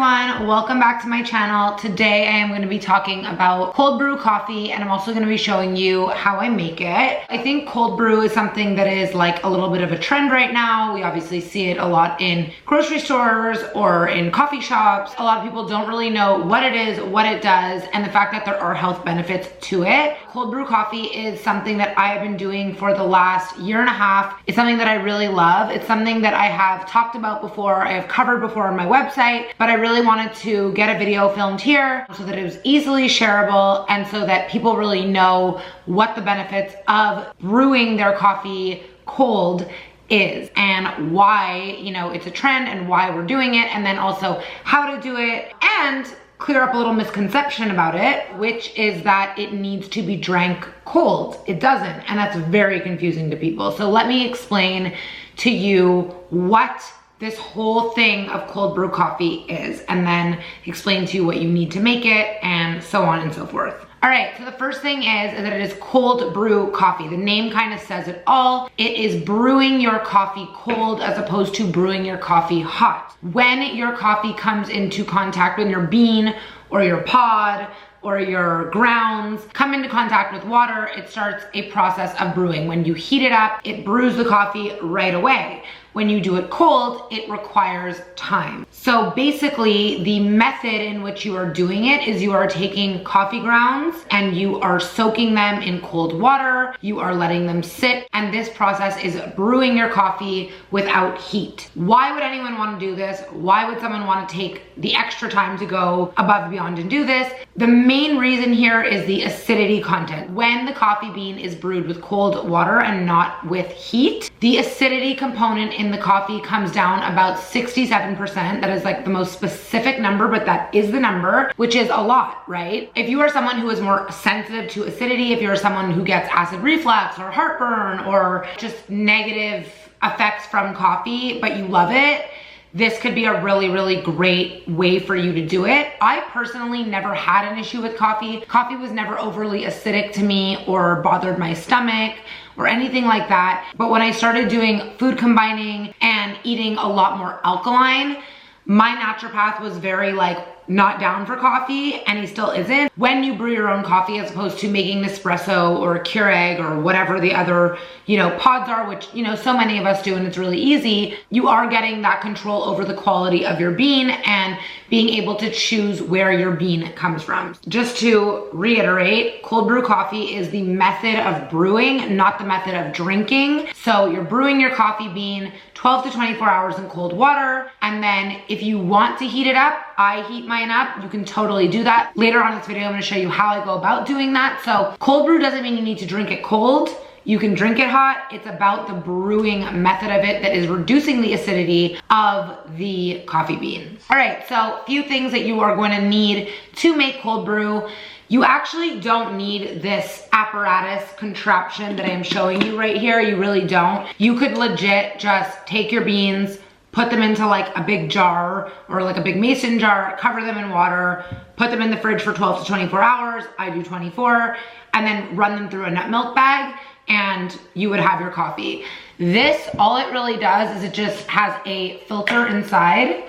everyone, welcome back to my channel. Today I am going to be talking about cold brew coffee, and I'm also going to be showing you how I make it. I think cold brew is something that is like a little bit of a trend right now. We obviously see it a lot in grocery stores or in coffee shops. A lot of people don't really know what it is, what it does, and the fact that there are health benefits to it. Cold brew coffee is something that I have been doing for the last year and a half. It's something that I really love. It's something that I have talked about before, I have covered before on my website, but I really wanted to get a video filmed here so that it was easily shareable and so that people really know what the benefits of brewing their coffee cold is and why, you know, it's a trend and why we're doing it, and then also how to do it, and clear up a little misconception about it, which is that it needs to be drank cold. It doesn't, and that's very confusing to people. So let me explain to you what this whole thing of cold brew coffee is, and then explain to you what you need to make it, and so on and so forth. All right, so the first thing is that it is cold brew coffee. The name kind of says it all. It is brewing your coffee cold as opposed to brewing your coffee hot. When your coffee comes into contact with your bean or your pod or your grounds come into contact with water, it starts a process of brewing. When you heat it up, it brews the coffee right away. When you do it cold, it requires time. So basically, the method in which you are doing it is you are taking coffee grounds and you are soaking them in cold water, you are letting them sit, and this process is brewing your coffee without heat. Why would anyone want to do this? Why would someone want to take the extra time to go above and beyond and do this? The main reason here is the acidity content. When the coffee bean is brewed with cold water and not with heat, the acidity component in the coffee comes down about 67%. That is like the most specific number, but that is the number, which is a lot, right? If you are someone who is more sensitive to acidity, if you're someone who gets acid reflux or heartburn or just negative effects from coffee, but you love it, this could be a really, really great way for you to do it. I personally never had an issue with coffee. Coffee was never overly acidic to me or bothered my stomach or anything like that. But when I started doing food combining and eating a lot more alkaline, my naturopath was very like not down for coffee, and he still isn't. When you brew your own coffee as opposed to making Nespresso or Keurig or whatever the other, you know, pods are, which, you know, so many of us do, and it's really easy, you are getting that control over the quality of your bean and being able to choose where your bean comes from. Just to reiterate, cold brew coffee is the method of brewing, not the method of drinking. So you're brewing your coffee bean 12 to 24 hours in cold water, and then if you want to heat it up, I heat mine up. You can totally do that. Later on in this video, I'm gonna show you how I go about doing that. So cold brew doesn't mean you need to drink it cold. You can drink it hot. It's about the brewing method of it that is reducing the acidity of the coffee bean. All right, so a few things that you are going to need to make cold brew. You actually don't need this apparatus contraption that I'm showing you right here. You really don't. You could legit just take your beans, put them into like a big jar or like a big mason jar, cover them in water, put them in the fridge for 12 to 24 hours. I do 24, and then run them through a nut milk bag, and you would have your coffee. This, all it really does is it just has a filter inside,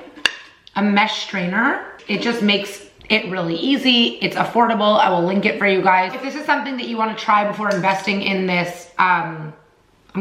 a mesh strainer. It just makes it really easy. It's affordable. I will link it for you guys. If this is something that you want to try before investing in this, I'm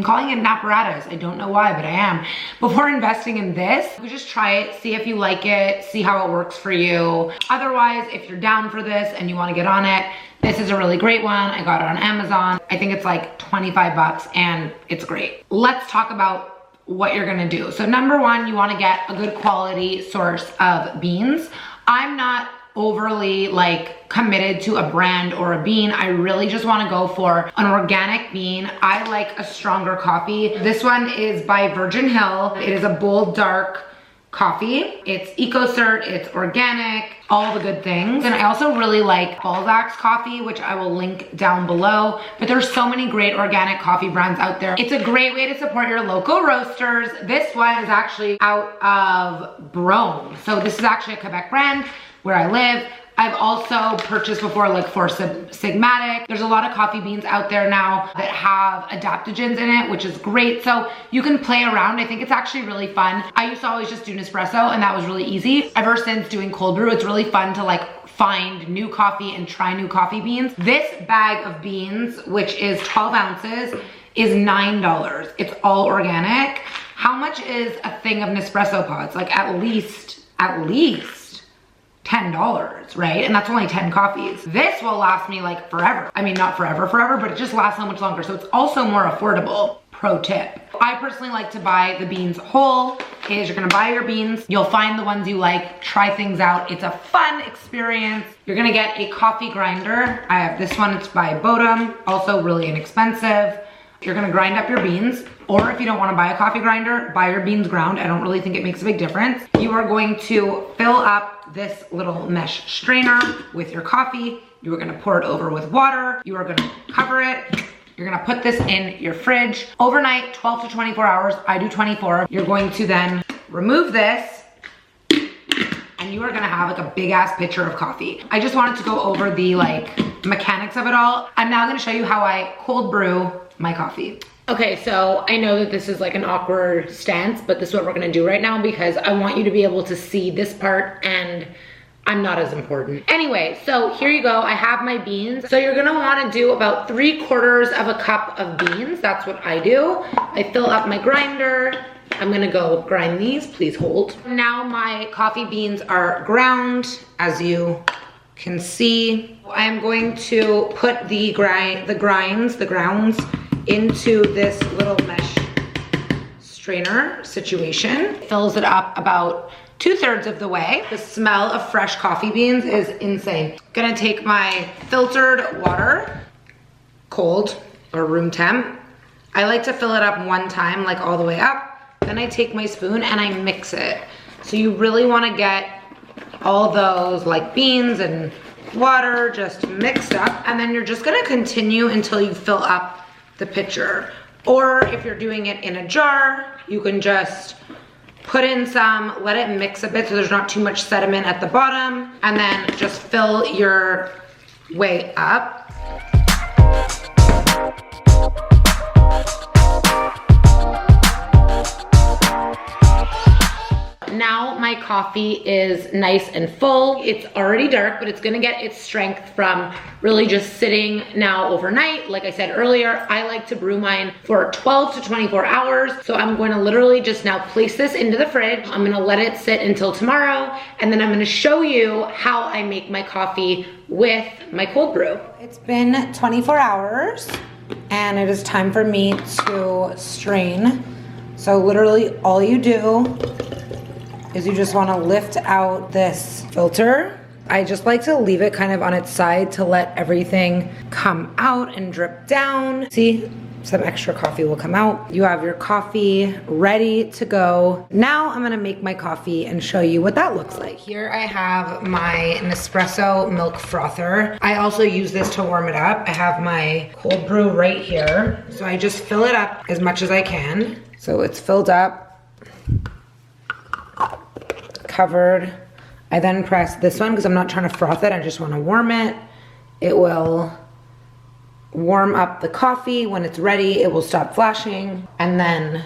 calling it an apparatus. I don't know why, but I am. Before investing in this, you just try it, see if you like it, see how it works for you. Otherwise, if you're down for this and you want to get on it, this is a really great one. I got it on Amazon. I think it's like 25 bucks and it's great. Let's talk about what you're gonna do. So number one, you wanna get a good quality source of beans. I'm not overly like committed to a brand or a bean. I really just want to go for an organic bean. I like a stronger coffee. This one is by Virgin Hill. It is a bold dark coffee. It's EcoCert, it's organic, all the good things. And I also really like Balzac's coffee, which I will link down below. But there's so many great organic coffee brands out there. It's a great way to support your local roasters. This one is actually out of Brome. So this is actually a Quebec brand where I live. I've also purchased before like Four Sigmatic. There's a lot of coffee beans out there now that have adaptogens in it, which is great. So you can play around. I think it's actually really fun. I used to always just do Nespresso and that was really easy. Ever since doing cold brew, it's really fun to like find new coffee and try new coffee beans. This bag of beans, which is 12 ounces, is $9. It's all organic. How much is a thing of Nespresso pods? Like at least $10, right? And that's only 10 coffees. This will last me like forever. I mean, not forever, but it just lasts so much longer. So it's also more affordable. Pro tip. I personally like to buy the beans whole. Is you're gonna buy your beans. You'll find the ones you like, try things out. It's a fun experience. You're gonna get a coffee grinder. I have this one, it's by Bodum. Also really inexpensive. You're gonna grind up your beans, or if you don't wanna buy a coffee grinder, buy your beans ground. I don't really think it makes a big difference. You are going to fill up this little mesh strainer with your coffee. You are gonna pour it over with water. You are gonna cover it. You're gonna put this in your fridge overnight, 12 to 24 hours. I do 24. You're going to then remove this and you are gonna have like a big ass pitcher of coffee. I just wanted to go over the like mechanics of it all. I'm now gonna show you how I cold brew my coffee. Okay, so I know that this is like an awkward stance, but this is what we're gonna do right now because I want you to be able to see this part and I'm not as important. Anyway, so here you go. I have my beans. So you're gonna wanna do about 3/4 of a cup of beans. That's what I do. I fill up my grinder. I'm gonna go grind these, please hold. Now my coffee beans are ground, as you can see. I'm going to put the grounds into this little mesh strainer situation. Fills it up about 2/3 of the way. The smell of fresh coffee beans is insane. Gonna take my filtered water, cold or room temp. I like to fill it up one time, like all the way up. Then I take my spoon and I mix it. So you really wanna get all those like beans and water just mixed up, and then you're just gonna continue until you fill up the pitcher. Or if you're doing it in a jar, you can just put in some, let it mix a bit so there's not too much sediment at the bottom, and then just fill your way up. Now my coffee is nice and full. It's already dark, but it's gonna get its strength from really just sitting now overnight. Like I said earlier, I like to brew mine for 12 to 24 hours. So I'm going to literally just now place this into the fridge. I'm gonna let it sit until tomorrow, and then I'm gonna show you how I make my coffee with my cold brew. It's been 24 hours and it is time for me to strain. So literally all you do is you just wanna lift out this filter. I just like to leave it kind of on its side to let everything come out and drip down. See, some extra coffee will come out. You have your coffee ready to go. Now I'm gonna make my coffee and show you what that looks like. Here I have my Nespresso milk frother. I also use this to warm it up. I have my cold brew right here. So I just fill it up as much as I can. So it's filled up, covered. I then press this one because I'm not trying to froth it, I just want to warm it. It will warm up the coffee. When it's ready, it will stop flashing, and then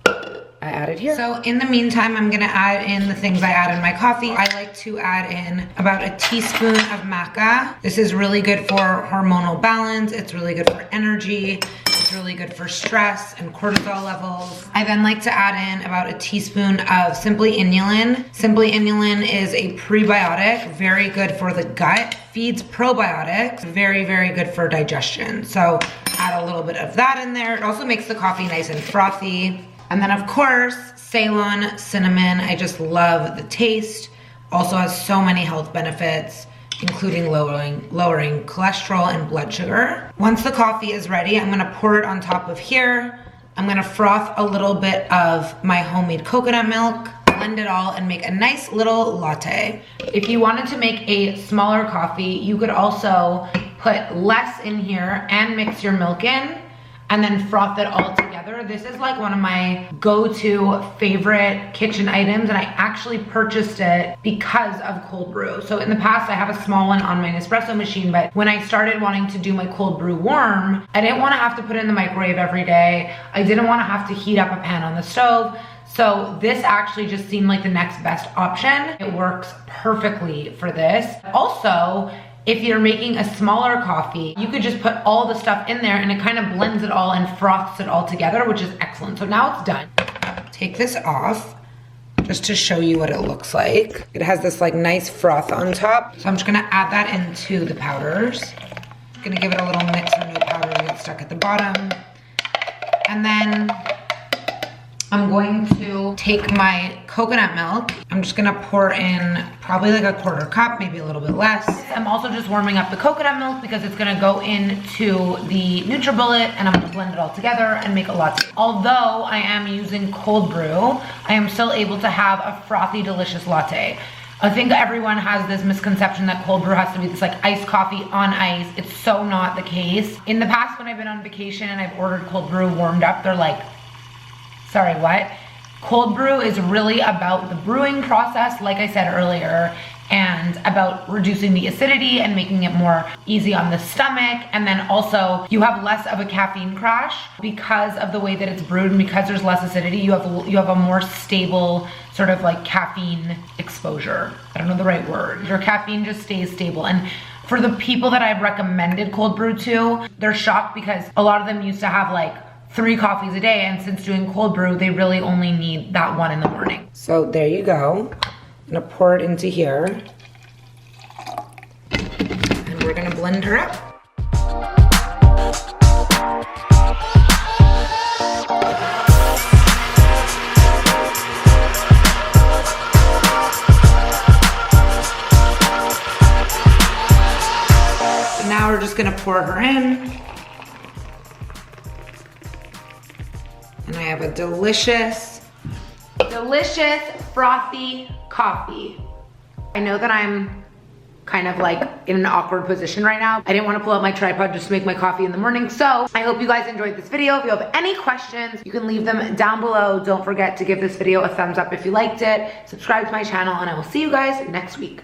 I add it here. So in the meantime, I'm gonna add in the things I add in my coffee. I like to add in about a teaspoon of maca. This is really good for hormonal balance. It's really good for energy. It's really good for stress and cortisol levels. I then like to add in about a teaspoon of Simply Inulin. Simply Inulin is a prebiotic, very good for the gut, feeds probiotics, very, very good for digestion. So add a little bit of that in there. It also makes the coffee nice and frothy. And then of course, Ceylon cinnamon. I just love the taste. Also has so many health benefits, including lowering cholesterol and blood sugar. Once the coffee is ready, I'm gonna pour it on top of here. I'm gonna froth a little bit of my homemade coconut milk, blend it all, and make a nice little latte. If you wanted to make a smaller coffee, you could also put less in here and mix your milk in. and then froth it all together. This is like one of my go-to favorite kitchen items, and I actually purchased it because of cold brew. So in the past, I have a small one on my Nespresso machine, but when I started wanting to do my cold brew warm, I didn't want to have to put it in the microwave every day. I didn't want to have to heat up a pan on the stove. So this actually just seemed like the next best option. It works perfectly for this. Also, if you're making a smaller coffee, you could just put all the stuff in there and it kind of blends it all and froths it all together, which is excellent. So now it's done. Take this off just to show you what it looks like. It has this like nice froth on top. So I'm just gonna add that into the powders. I'm gonna give it a little mix so no powders get stuck at the bottom. And then I'm going to take my coconut milk. I'm just gonna pour in probably like a 1/4 cup, maybe a little bit less. I'm also just warming up the coconut milk because it's gonna go into the NutriBullet and I'm gonna blend it all together and make a latte. Although I am using cold brew, I am still able to have a frothy, delicious latte. I think everyone has this misconception that cold brew has to be this like iced coffee on ice. It's so not the case. In the past, when I've been on vacation and I've ordered cold brew warmed up, they're like, sorry, what? Cold brew is really about the brewing process, like I said earlier, and about reducing the acidity and making it more easy on the stomach. And then also you have less of a caffeine crash because of the way that it's brewed, and because there's less acidity, you have a more stable sort of like caffeine exposure. I don't know the right word. Your caffeine just stays stable. And for the people that I've recommended cold brew to, they're shocked because a lot of them used to have like 3 coffees a day, and since doing cold brew, they really only need that one in the morning. So there you go. I'm gonna pour it into here. And we're gonna blend her up. So now we're just gonna pour her in. And I have a delicious, delicious frothy coffee. I know that I'm kind of like in an awkward position right now. I didn't want to pull out my tripod just to make my coffee in the morning. So I hope you guys enjoyed this video. If you have any questions, you can leave them down below. Don't forget to give this video a thumbs up if you liked it. Subscribe to my channel, and I will see you guys next week.